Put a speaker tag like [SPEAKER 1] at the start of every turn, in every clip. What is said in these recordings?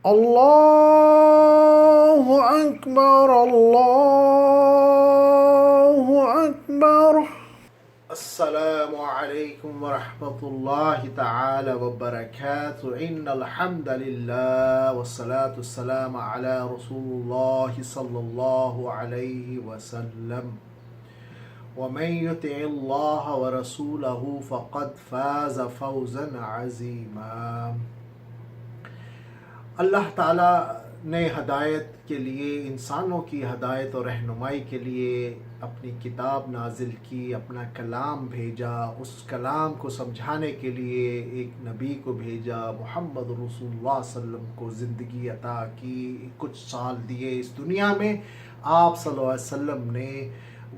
[SPEAKER 1] اللہ اکبر اللہ اکبر. السلام علیکم ورحمۃ اللہ تعالی وبرکاتہ. ان الحمد للہ والصلاة والسلام علی رسول اللہ صلی اللہ علیہ وسلم. ومن يطع اللہ ورسولہ فقد فاز فوزا عظیما. اللہ تعالیٰ نے ہدایت کے لیے، انسانوں کی ہدایت اور رہنمائی کے لیے اپنی کتاب نازل کی، اپنا کلام بھیجا، اس کلام کو سمجھانے کے لیے ایک نبی کو بھیجا، محمد رسول اللہ صلی اللہ علیہ وسلم کو زندگی عطا کی، کچھ سال دیے اس دنیا میں. آپ صلی اللہ علیہ وسلم نے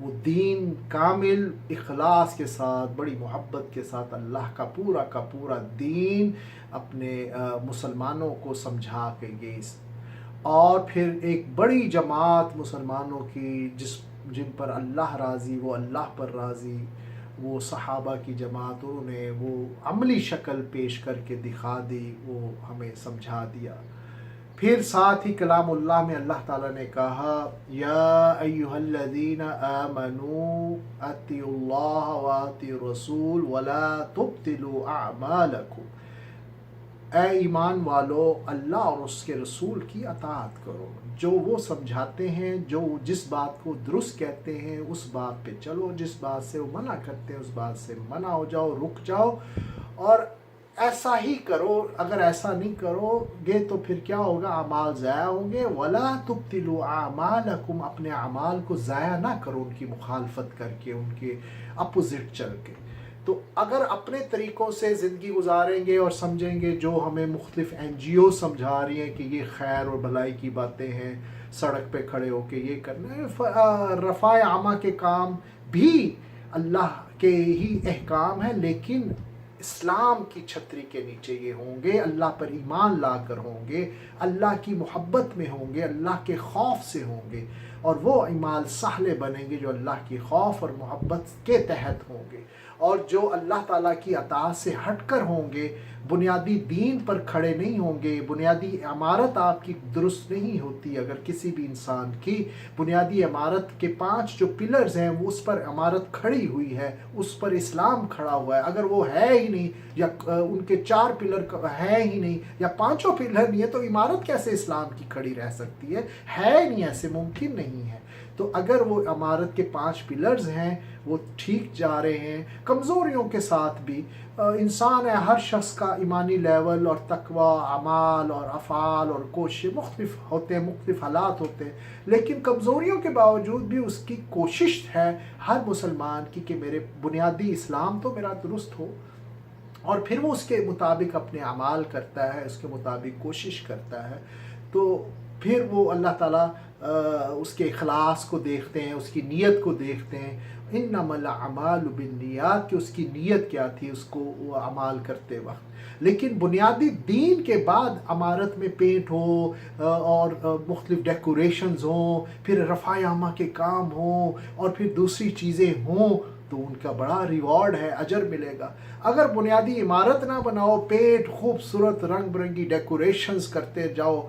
[SPEAKER 1] وہ دین کامل اخلاص کے ساتھ، بڑی محبت کے ساتھ اللہ کا پورا دین اپنے مسلمانوں کو سمجھا کے گئے. اور پھر ایک بڑی جماعت مسلمانوں کی جن پر اللہ راضی، وہ اللہ پر راضی، وہ صحابہ کی جماعت، انہوں نے وہ عملی شکل پیش کر کے دکھا دی، وہ ہمیں سمجھا دیا. پھر ساتھ ہی کلام اللہ میں اللہ تعالیٰ نے کہا یا ایہا الذین آمنوا اطیعوا اللہ واطیعوا الرسول ولا تبطلوا اعمالکم. اے ایمان والو، اللہ اور اس کے رسول کی اطاعت کرو، جو وہ سمجھاتے ہیں، جو جس بات کو درست کہتے ہیں اس بات پہ چلو، جس بات سے وہ منع کرتے ہیں اس بات سے منع ہو جاؤ، رک جاؤ اور ایسا ہی کرو. اگر ایسا نہیں کرو گے تو پھر کیا ہوگا؟ اعمال ضائع ہوں گے. وَلَا تُبْطِلُوا أَعْمَالَكُمْ. اپنے اعمال کو ضائع نہ کرو ان کی مخالفت کر کے، ان کے اپوزٹ چل کے. تو اگر اپنے طریقوں سے زندگی گزاریں گے اور سمجھیں گے جو ہمیں مختلف NGO سمجھا رہی ہیں کہ یہ خیر اور بھلائی کی باتیں ہیں، سڑک پہ کھڑے ہو کے یہ کرنا ہے، رفع عامہ کے کام بھی اللہ کے ہی احکام ہیں، لیکن اسلام کی چھتری کے نیچے یہ ہوں گے، اللہ پر ایمان لا کر ہوں گے، اللہ کی محبت میں ہوں گے، اللہ کے خوف سے ہوں گے، اور وہ اعمال صالح بنیں گے جو اللہ کی خوف اور محبت کے تحت ہوں گے. اور جو اللہ تعالیٰ کی اطاعت سے ہٹ کر ہوں گے، بنیادی دین پر کھڑے نہیں ہوں گے، بنیادی عمارت آپ کی درست نہیں ہوتی. اگر کسی بھی انسان کی بنیادی عمارت کے 5 جو پلرز ہیں وہ اس پر عمارت کھڑی ہوئی ہے، اس پر اسلام کھڑا ہوا ہے، اگر وہ ہے ہی نہیں یا ان کے 4 پلر ہے ہی نہیں یا 5 پلر نہیں ہے تو عمارت کیسے اسلام کی کھڑی رہ سکتی ہے ہی نہیں، ایسے ممکن نہیں ہے. تو اگر وہ عمارت کے 5 پلرز ہیں وہ ٹھیک جا رہے ہیں، کمزوریوں کے ساتھ بھی انسان ہے، ہر شخص کا ایمانی لیول اور تقوی، اعمال اور افعال اور کوشش مختلف ہوتے ہیں، مختلف حالات ہوتے ہیں، لیکن کمزوریوں کے باوجود بھی اس کی کوشش ہے ہر مسلمان کی کہ میرے بنیادی اسلام تو میرا درست ہو، اور پھر وہ اس کے مطابق اپنے اعمال کرتا ہے، اس کے مطابق کوشش کرتا ہے. تو پھر وہ اللہ تعالیٰ اس کے اخلاص کو دیکھتے ہیں، اس کی نیت کو دیکھتے ہیں. انما الاعمال بالنیات، کہ اس کی نیت کیا تھی اس کو وہ اعمال کرتے وقت. لیکن بنیادی دین کے بعد عمارت میں پینٹ ہو اور مختلف ڈیکوریشنز ہوں، پھر رفع عامہ کے کام ہوں اور پھر دوسری چیزیں ہوں تو ان کا بڑا ریوارڈ ہے، اجر ملے گا. اگر بنیادی عمارت نہ بناؤ، پیٹ خوبصورت رنگ برنگی ڈیکوریشنز کرتے جاؤ،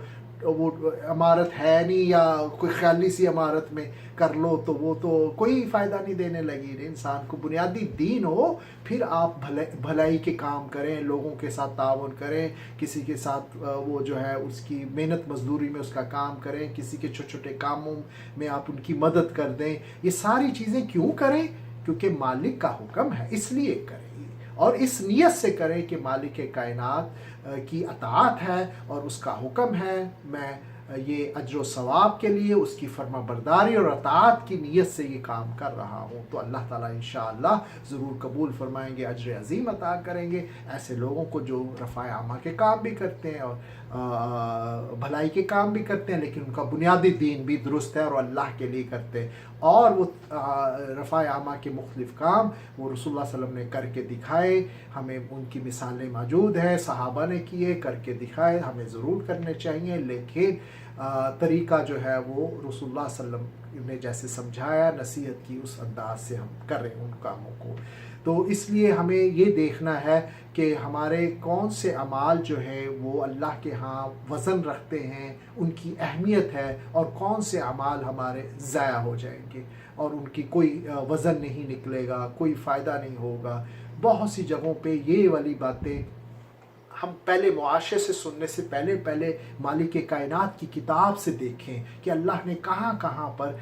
[SPEAKER 1] وہ عمارت ہے نہیں یا کوئی خیالی سی عمارت میں کر لو تو وہ تو کوئی فائدہ نہیں دینے لگی. انسان کو بنیادی دین ہو، پھر آپ بھلائی کے کام کریں، لوگوں کے ساتھ تعاون کریں، کسی کے ساتھ وہ جو ہے اس کی محنت مزدوری میں اس کا کام کریں، کسی کے چھوٹے چھوٹے کاموں میں آپ ان کی مدد کر دیں. یہ ساری چیزیں کیوں کریں؟ کیونکہ مالک کا حکم ہے، اس لیے کریں اور اس نیت سے کریں کہ مالک کائنات کی اطاعت ہے اور اس کا حکم ہے، میں یہ اجر و ثواب کے لیے اس کی فرما برداری اور اطاعت کی نیت سے یہ کام کر رہا ہوں. تو اللہ تعالیٰ انشاءاللہ ضرور قبول فرمائیں گے، اجر عظیم عطا کریں گے ایسے لوگوں کو جو رفع عامہ کے کام بھی کرتے ہیں اور بھلائی کے کام بھی کرتے ہیں، لیکن ان کا بنیادی دین بھی درست ہے اور اللہ کے لیے کرتے ہیں. اور وہ رفع عامہ کے مختلف کام وہ رسول اللہ صلی اللہ علیہ وسلم نے کر کے دکھائے، ہمیں ان کی مثالیں موجود ہیں، صحابہ نے کیے، کر کے دکھائے، ہمیں ضرور کرنے چاہیے. لیکن طریقہ جو ہے وہ رسول اللہ صلی اللہ علیہ وسلم نے جیسے سمجھایا، نصیحت کی، اس انداز سے ہم کر رہے ہیں ان کاموں کو. تو تو اس لیے ہمیں یہ دیکھنا ہے کہ ہمارے کون سے اعمال جو ہیں وہ اللہ کے ہاں وزن رکھتے ہیں، ان کی اہمیت ہے، اور کون سے اعمال ہمارے ضائع ہو جائیں گے اور ان کی کوئی وزن نہیں نکلے گا، کوئی فائدہ نہیں ہوگا۔ بہت سی جگہوں پہ یہ والی باتیں ہم پہلے معاشرے سے سننے سے پہلے مالک کائنات کی کتاب سے دیکھیں کہ اللہ نے کہاں کہاں پر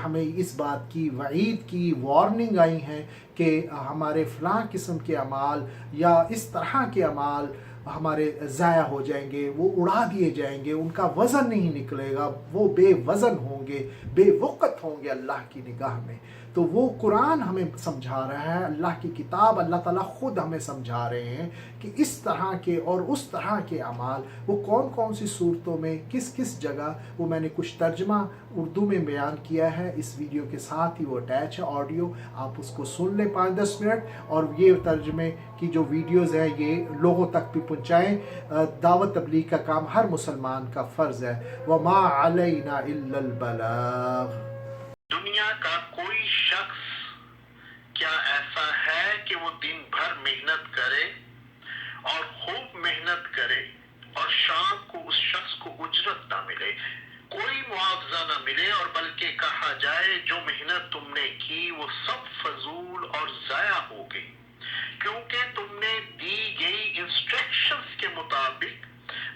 [SPEAKER 1] ہمیں اس بات کی وعید کی وارننگ آئی ہیں کہ ہمارے فلاں قسم کے اعمال یا اس طرح کے اعمال ہمارے ضائع ہو جائیں گے، وہ اڑا دیے جائیں گے، ان کا وزن نہیں نکلے گا، وہ بے وزن ہوں گے، بے وقت ہوں گے اللہ کی نگاہ میں۔ تو وہ قرآن ہمیں سمجھا رہا ہے، اللہ کی کتاب، اللہ تعالیٰ خود ہمیں سمجھا رہے ہیں کہ اس طرح کے اور اس طرح کے اعمال وہ کون کون سی صورتوں میں کس کس جگہ، وہ میں نے کچھ ترجمہ اردو میں بیان کیا ہے، اس ویڈیو کے ساتھ ہی وہ اٹیچ ہے آڈیو، آپ اس کو سن لیں 5-10 منٹ، اور یہ ترجمے کی جو ویڈیوز ہیں یہ لوگوں تک بھی پہنچائیں۔ دعوت تبلیغ کا کام ہر مسلمان کا فرض ہے، وَمَا عَلَيْنَا إِلَّا الْبَلَاغُ۔ دنیا کا کوئی شخص کیا ایسا ہے کہ وہ دن بھر محنت کرے اور خوب محنت کرے اور شام کو اس شخص کو اجرت نہ ملے، کوئی معاوضہ نہ ملے، اور بلکہ کہا جائے جو محنت تم نے کی وہ سب فضول اور ضائع ہو گئی، کیونکہ تم نے دی گئی انسٹرکشنز کے مطابق،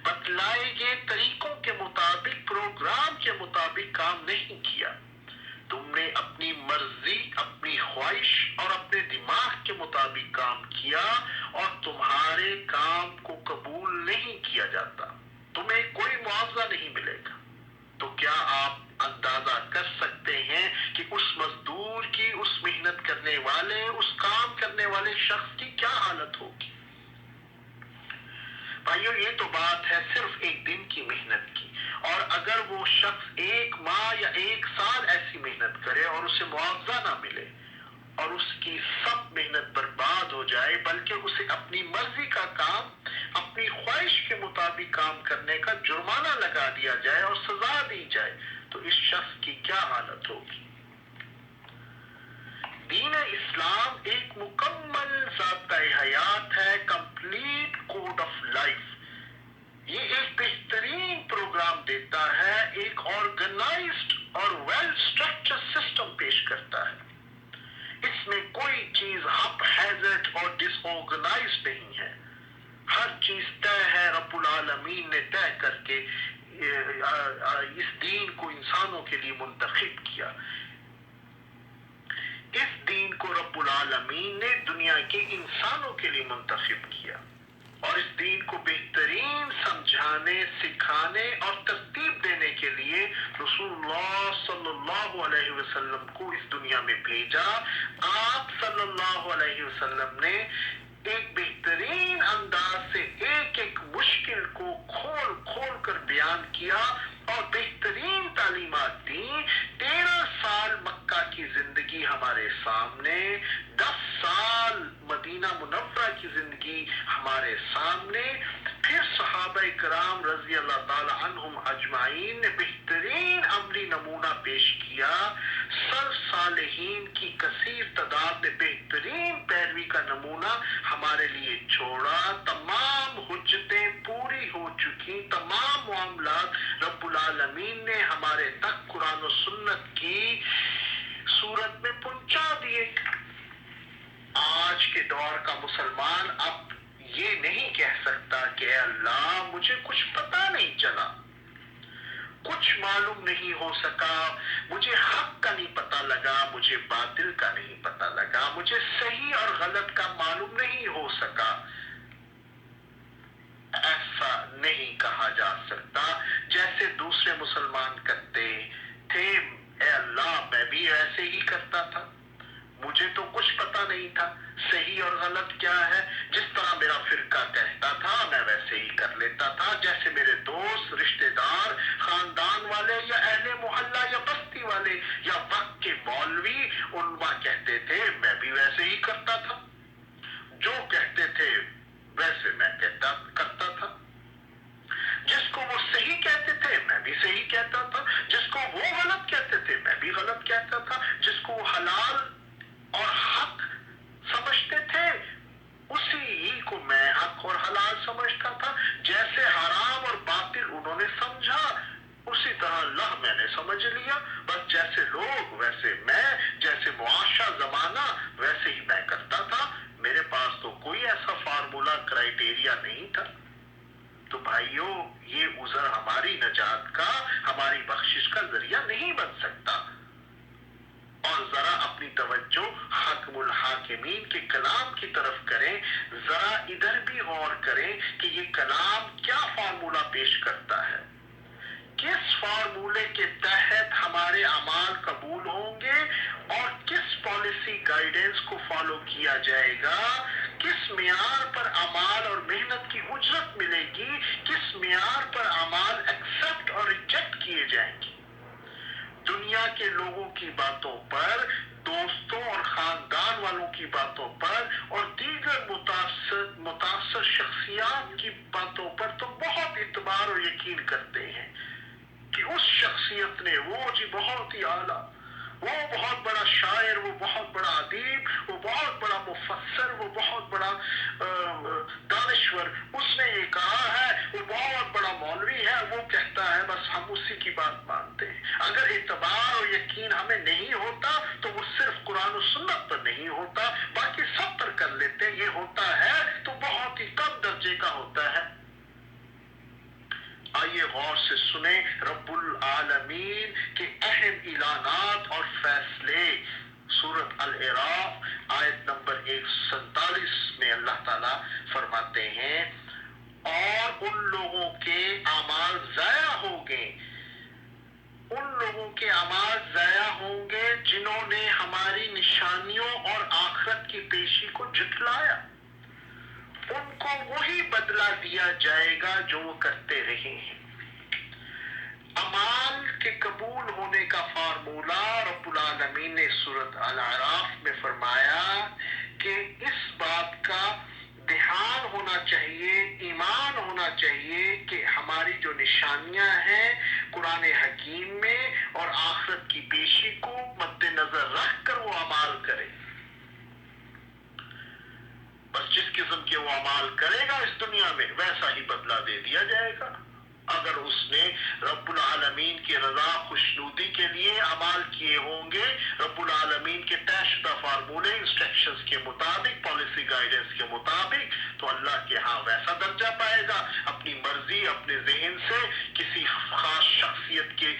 [SPEAKER 1] بتلائے گئے طریقوں کے مطابق، پروگرام کے مطابق کام نہیں کیا۔ تم نے اپنی مرضی، اپنی خواہش اور اپنے دماغ کے مطابق کام کیا، اور تمہارے کام کو قبول نہیں کیا جاتا، تمہیں کوئی معاوضہ نہیں ملے گا۔ تو کیا آپ اندازہ کر سکتے ہیں کہ اس مزدور کی، اس محنت کرنے والے، اس کام کرنے والے شخص کی کیا حالت ہوگی؟ بھائیو، یہ تو بات ہے صرف ایک دن کی محنت کی، اور اگر وہ شخص 1 ماہ یا 1 سال ایسی محنت کرے اور اسے معاوضہ نہ ملے اور اس کی سب محنت برباد ہو جائے، بلکہ اسے اپنی مرضی کا کام، اپنی خواہش کے مطابق کام کرنے کا جرمانہ لگا دیا جائے اور سزا دی جائے، تو اس شخص کی کیا حالت ہوگی؟ دین اسلام ایک مکمل ضابطۂ حیات ہے، کمپلیٹ کوڈ آف لائف۔ یہ ایک بہترین پروگرام دیتا ہے، ایک آرگنائزڈ اور ویل اسٹرکچر سسٹم پیش کرتا ہے۔ اس میں کوئی چیز ہپ ہیزرڈ اور ڈس آرگنائزڈ نہیں ہے، ہر چیز طے ہے، رب العالمین نے طے کر کے اس دین کو انسانوں کے لیے منتخب کیا۔ اس دین کو رب العالمین نے دنیا کے انسانوں کے لیے منتخب کیا، اور اس دین کو بہترین سمجھانے، سکھانے اور ترتیب دینے کے لیے رسول اللہ صلی اللہ علیہ وسلم کو اس دنیا میں بھیجا۔ آپ صلی اللہ علیہ وسلم نے ایک بہترین انداز سے ایک ایک مشکل کو کھول کھول کر بیان کیا اور بہترین تعلیمات دیں۔ 13 سال مکہ کی زندگی ہمارے سامنے، 10 سال مدینہ منورہ کی زندگی ہمارے سامنے، پھر صحابہ کرام رضی اللہ تعالی عنہم اجمعین نے بہترین عملی نمونہ پیش کیا، سلف صالحین کی کثیر تعداد نے بہترین پیروی کا نمونہ ہمارے لیے چھوڑا، تمام حجتیں پوری ہو چکی، تمام معاملات رب العالمین نے ہمارے تک قرآن و سنت کی صورت میں پہنچا دیے۔ آج کے دور کا مسلمان اب یہ نہیں کہہ سکتا کہ اے اللہ مجھے کچھ پتہ نہیں چلا، کچھ معلوم نہیں ہو سکا، مجھے حق کا نہیں پتہ لگا، مجھے باطل کا نہیں پتہ لگا، مجھے صحیح اور غلط کا معلوم نہیں ہو سکا۔ ایسا نہیں کہا جا سکتا۔ جیسے دوسرے مسلمان کرتے تھے، اے اللہ میں بھی ایسے ہی کرتا تھا، مجھے تو کچھ پتہ نہیں تھا صحیح اور غلط کیا ہے، جس طرح میرا فرقہ کہتا تھا میں ویسے ہی کر لیتا تھا، جیسے میرے دوست، رشتہ دار، خاندان والے یا اہل محلہ یا بستی والے یا وقت کے مولوی علماء کہتے تھے میں بھی ویسے ہی کرتا تھا، جو کہتے تھے ویسے میں کرتا تھا، جس کو وہ صحیح کہتے تھے میں بھی صحیح کہتا تھا، جس کو وہ غلط کہتے تھے میں بھی غلط کہتا تھا، جس کو وہ حلال اور حق سمجھتے
[SPEAKER 2] سمجھتا تھا، جیسے حرام اور باطل انہوں نے سمجھا اسی طرح اللہ میں نے سمجھ لیا، بس جیسے لوگ ویسے میں، جیسے معاشرہ زمانہ ویسے ہی میں کرتا تھا، میرے پاس تو کوئی ایسا فارمولا کرائیٹیریا نہیں تھا۔ تو بھائیوں، یہ عذر ہماری نجات کا، ہماری بخشش کا ذریعہ نہیں بن سکتا۔ اور ذرا اپنی توجہ حاکم الحاکمین کے کلام کی طرف کریں، ذرا ادھر بھی غور کریں کہ یہ کلام کیا فارمولا پیش کرتا ہے، کس فارمولے کے تحت ہمارے اعمال قبول ہوں گے اور کس پالیسی گائیڈنس کو فالو کیا جائے گا، کس معیار پر اعمال اور محنت کی اجرت ملے گی، کس معیار پر اعمال ایکسپٹ اور ریجیکٹ کیے جائیں گے۔ دنیا کے لوگوں کی باتوں پر، دوستوں اور خاندان والوں کی باتوں پر اور دیگر متاثر شخصیات کی باتوں پر تو بہت اعتبار اور یقین کرتے ہیں کہ اس شخصیت نے، وہ جی بہت ہی اعلیٰ، وہ بہت بڑا شاعر، وہ بہت بڑا ادیب، وہ بہت بڑا مفسر، وہ بہت بڑا دانشور، اس نے یہ کہا ہے، وہ بہت بڑا مولوی ہے، وہ کہتا ہے، بس ہم اسی کی بات مانتے ہیں۔ اگر اعتبار اور یقین ہمیں نہیں ہوتا تو وہ صرف قرآن و سنت پر نہیں ہوتا، باقی سب پر کر لیتے ہیں۔ یہ ہوتا ہے تو بہت ہی کم درجے کا ہوتا ہے۔ آئیے غور سے سنیں رب العالمین کے اہم اعلانات اور فیصلے۔ سورۃ الاعراف آیت نمبر 147 میں اللہ تعالیٰ فرماتے ہیں، اور ان لوگوں کے اعمال ضائع ہوں گے، ان لوگوں کے اعمال ضائع ہوں گے جنہوں نے ہماری نشانیوں اور آخرت کی پیشی کو جھٹلایا، ان کو وہی بدلہ دیا جائے گا جو وہ کرتے رہے ہیں۔ اعمال کے قبول ہونے کا فارمولہ رب العالمین نے سورۃ الاعراف میں فرمایا کہ اس بات کا دھیان ہونا چاہیے، ایمان ہونا چاہیے کہ ہماری جو نشانیاں ہیں قرآن حکیم میں اور آخرت کی پیشی کو مد نظر رکھ کر وہ اعمال کرے۔ بس جس قسم کے وہ اعمال کرے گا اس دنیا میں ویسا ہی بدلہ دے دیا جائے گا۔ اگر اس نے رب العالمین کی رضا خوشنودی کے لیے اعمال کیے ہوں گے، رب العالمین کے طے شدہ فارمولے، انسٹرکشنز کے مطابق، پالیسی گائیڈنس کے مطابق، تو اللہ کے ہاں ویسا درجہ پائے گا۔ اپنی مرضی، اپنے ذہن سے، کسی خاص شخصیت کے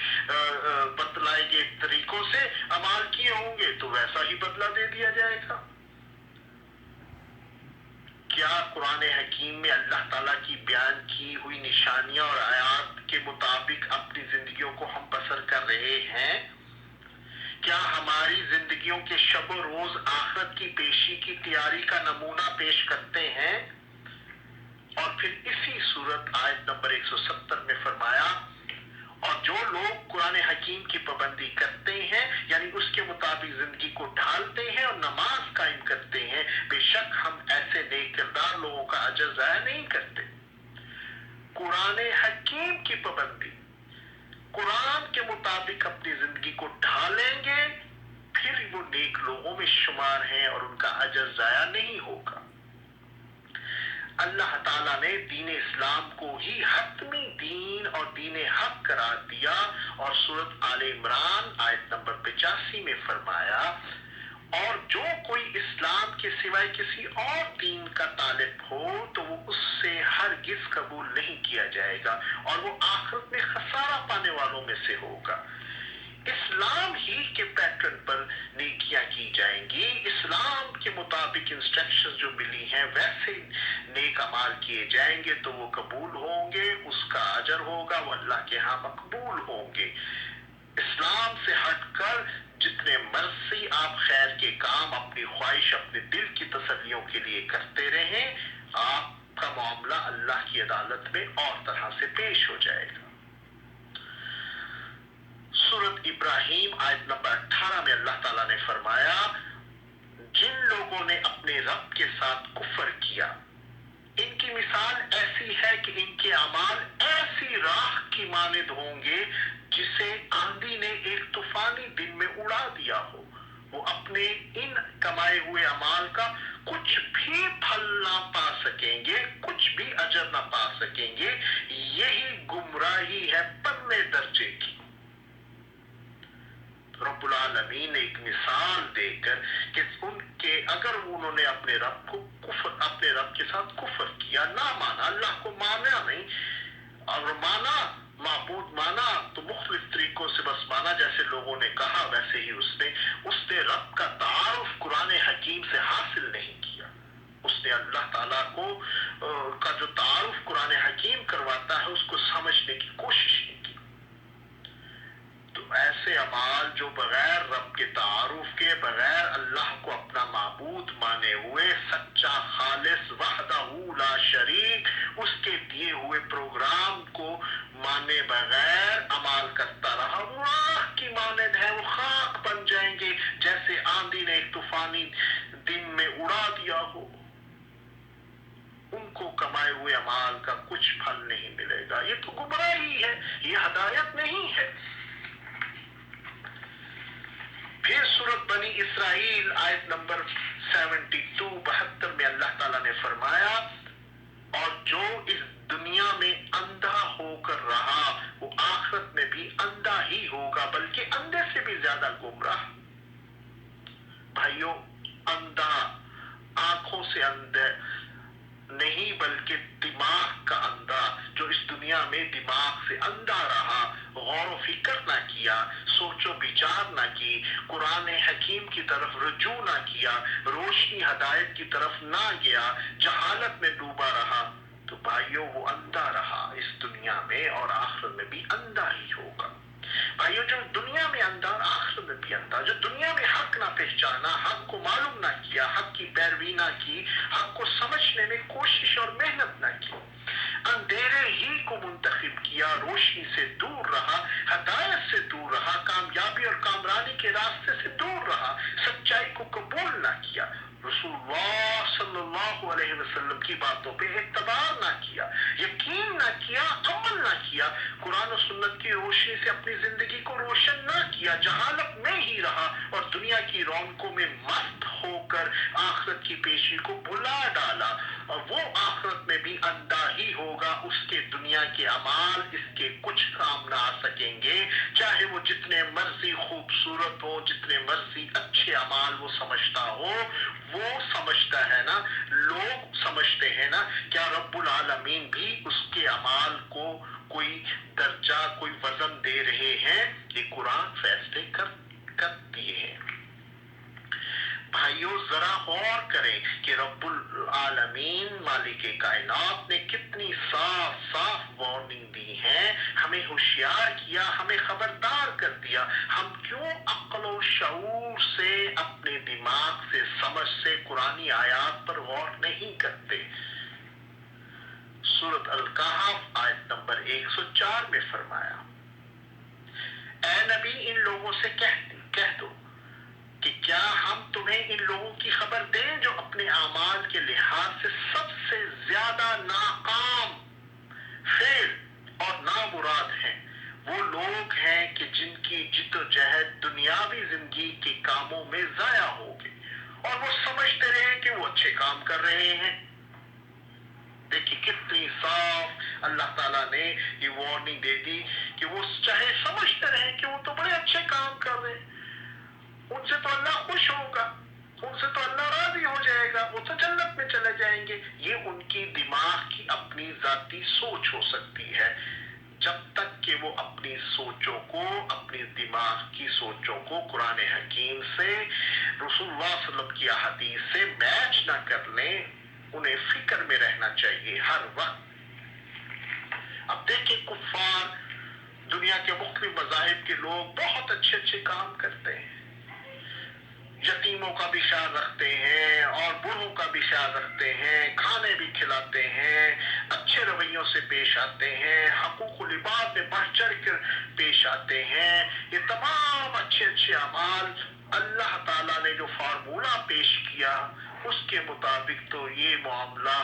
[SPEAKER 2] بتلائے گئے طریقوں سے اعمال کیے ہوں گے تو ویسا ہی بدلہ دے دیا جائے گا۔ کیا قرآن حکیم میں اللہ تعالیٰ کی بیان کی ہوئی نشانیاں اور آیات کے مطابق اپنی زندگیوں کو ہم بسر کر رہے ہیں؟ کیا ہماری زندگیوں کے شب و روز آخرت کی پیشی کی تیاری کا نمونہ پیش کرتے ہیں؟ اور پھر اسی صورت آیت نمبر 170 میں فرمایا، اور جو لوگ قرآن حکیم کی پابندی کرتے ہیں، یعنی اس کے مطابق زندگی کو ڈھالتے ہیں اور نماز قائم کرتے ہیں، بے شک ہم ایسے نیک کردار لوگوں کا اجر ضائع نہیں کرتے۔ قرآن حکیم کی پابندی، قرآن کے مطابق اپنی زندگی کو ڈھالیں گے، پھر وہ نیک لوگوں میں شمار ہیں اور ان کا اجر ضائع نہیں ہوگا۔ اللہ تعالیٰ نے دین اسلام کو ہی حتمی دین اور دین حق قرار دیا، اور سورۃ آل عمران آیت نمبر 85 میں فرمایا، اور جو کوئی اسلام کے سوائے کسی اور دین کا طالب ہو تو وہ اس سے ہرگز قبول نہیں کیا جائے گا اور وہ آخرت میں خسارہ پانے والوں میں سے ہوگا۔ اسلام ہی کے پیٹرن پر نیکیاں کی جائیں گی، اسلام کے مطابق انسٹرکشنز جو ملی ہیں ویسے نیک اعمال کیے جائیں گے تو وہ قبول ہوں گے، اس کا اجر ہوگا، وہ اللہ کے ہاں مقبول ہوں گے۔ اسلام سے ہٹ کر جتنے مرضی آپ خیر کے کام اپنی خواہش، اپنے دل کی تسلیوں کے لیے کرتے رہیں، آپ کا معاملہ اللہ کی عدالت میں اور طرح سے پیش ہو جائے گا۔ سورۃ ابراہیم آیت نمبر 18 میں اللہ تعالیٰ نے فرمایا، جن لوگوں نے اپنے رب کے ساتھ کفر کیا، ان کی مثال ایسی ہے کہ ان کے اعمال ایسی راکھ کی مانند ہوں گے جسے آندھی نے ایک طوفانی دن میں اڑا دیا ہو۔ وہ اپنے ان کمائے ہوئے اعمال کا کچھ بھی پھل نہ پا سکیں گے، کچھ بھی اجر نہ پا سکیں گے۔ یہی گمراہی ہے پرلے درجے کی۔ رب العالمین نے ایک مثال دے کر کہ ان کے اگر انہوں نے اپنے رب کے ساتھ کفر کیا، نہ مانا، اللہ کو مانا نہیں، اور مانا معبود مانا تو مختلف طریقوں سے بس مانا، جیسے لوگوں نے کہا ویسے ہی اس نے رب کا تعارف قرآن حکیم سے حاصل نہیں کیا۔ اس نے اللہ تعالیٰ کا جو تعارف قرآن حکیم کرواتا ہے اس کو سمجھنے کی کوشش نہیں کی۔ تو ایسے اعمال جو بغیر رب کے تعارف کے، بغیر اللہ کو اپنا معبود مانے ہوئے، سچا خالص وحدہ لا شریک اس کے دیے ہوئے پروگرام کو مانے بغیر عمل کرتا رہا، وہ آگ کی مانند ہے، وہ خاک بن جائیں گے جیسے آندھی نے ایک طوفانی دن میں اڑا دیا ہو۔ ان کو کمائے ہوئے اعمال کا کچھ پھل نہیں ملے گا۔ یہ تو گمراہی ہے، یہ ہدایت نہیں ہے۔ پھر سورۃ بنی اسرائیل آیت نمبر 72 میں اللہ تعالیٰ نے فرمایا، اور جو اس دنیا میں اندھا ہو کر رہا وہ آخرت میں بھی اندھا ہی ہوگا، بلکہ اندھے سے بھی زیادہ گمراہ۔ بھائیو، اندھا آنکھوں سے اندھا نہیں بلکہ دماغ کا اندھا، جو اس دنیا میں دماغ سے اندھا رہا، غور و فکر نہ کیا، سوچ و بچار نہ کی، قرآن حکیم کی طرف رجوع نہ کیا، روشنی ہدایت کی طرف نہ گیا، جہالت میں ڈوبا رہا، تو بھائیو وہ اندھا رہا اس دنیا میں اور آخرت میں بھی اندھا ہی ہوگا۔ بھائیو، جو دنیا میں اندھا اور آخرت میں بھی اندھا، جو دنیا میں حق نہ پہچانا، حق کو معلوم نہ کیا، حق کی پیروی نہ کی، حق کو سمجھنے میں کوشش اور محنت نہ کی، اندھیرے ہی کو منتخب کیا، روشنی سے دور رہا، ہدایت سے دور رہا، کامیابی اور کامرانی کے راستے سے دور رہا، سچائی کو قبول نہ کیا، رسول اللہ صلی اللہ علیہ وسلم کی باتوں پہ اعتبار نہ کیا، یقین نہ کیا، عمل نہ کیا، قرآن و سنت کی روشنی سے اپنی زندگی کو روشن نہ کیا، جہالت میں ہی رہا اور دنیا کی رونقوں میں مست ہو کر آخرت کی پیشی کو بھلا ڈالا، اور وہ آخرت میں بھی اندھا ہی ہوگا۔ اس کے دنیا کے اعمال اس کے کچھ کام نہ آ سکیں گے، چاہے وہ جتنے مرضی خوبصورت ہو، جتنے مرضی اچھے اعمال وہ سمجھتا ہو۔ وہ سمجھتا ہے نا، لوگ سمجھتے ہیں نا، کیا رب العالمین بھی اس کے اعمال کو کوئی درجہ، کوئی وزن دے رہے ہیں؟ یہ قرآن فیصلے کر دیے ہیں۔ بھائیو، ذرا غور کریں کہ رب العالمین مالک کائنات نے کتنی صاف صاف وارننگ دی ہے، ہمیں ہوشیار کیا، ہمیں خبردار کر دیا۔ ہم کیوں عقل و شعور سے، اپنے دماغ سے، سمجھ سے قرآنی آیات پر غور نہیں کرتے؟ سورۃ الکہف آیت نمبر 104 میں فرمایا، اے نبی ان لوگوں سے کہہ دو کہ کیا ہم تمہیں ان لوگوں کی خبر دیں جو اپنے اعمال کے لحاظ سے سب سے زیادہ ناکام، فیل اور نامراد ہیں؟ وہ لوگ ہیں کہ جن کی جد و جہد دنیاوی زندگی کے کاموں میں ضائع ہوگی اور وہ سمجھتے رہے کہ وہ اچھے کام کر رہے ہیں۔ دیکھیے کتنی صاف اللہ تعالیٰ نے یہ وارننگ دے دی کہ وہ چاہے سمجھتے رہے کہ وہ تو بڑے اچھے کام کر رہے ہیں، ان سے تو اللہ خوش ہوگا، ان سے تو اللہ راضی ہو جائے گا، وہ تو جنت میں چلے جائیں گے۔ یہ ان کی دماغ کی اپنی ذاتی سوچ ہو سکتی ہے، جب تک کہ وہ اپنی سوچوں کو، اپنی دماغ کی سوچوں کو قرآن حکیم سے، رسول اللہ صلی اللہ علیہ وسلم کی احادیث سے میچ نہ کر لیں۔ انہیں فکر میں رہنا چاہیے ہر وقت۔ اب دیکھیں، کفار، دنیا کے مختلف مذاہب کے لوگ بہت اچھے اچھے کام کرتے ہیں، یتیموں کا بھی خیال رکھتے ہیں اور بوڑھوں کا بھی خیال رکھتے ہیں، کھانے بھی کھلاتے ہیں، اچھے رویوں سے پیش آتے ہیں، حقوق و لباس میں بڑھ چڑھ کر پیش آتے ہیں۔ یہ تمام اچھے اچھے اعمال اللہ تعالیٰ نے جو فارمولہ پیش کیا اس کے مطابق تو یہ معاملہ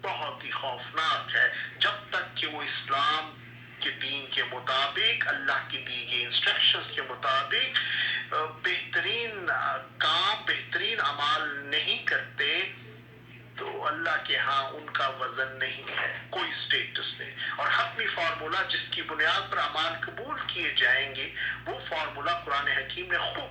[SPEAKER 2] بہت ہی خوفناک ہے، جب تک کہ وہ اسلام کے دین کے مطابق، اللہ کی دی گئی انسٹرکشنز کے مطابق بہترین اعمال نہیں کرتے تو اللہ کے ہاں ان کا وزن نہیں ہے، کوئی سٹیٹس نہیں۔ اور حتمی فارمولا جس کی بنیاد پر اعمال قبول کیے جائیں گے، وہ فارمولا قرآن حکیم نے خوب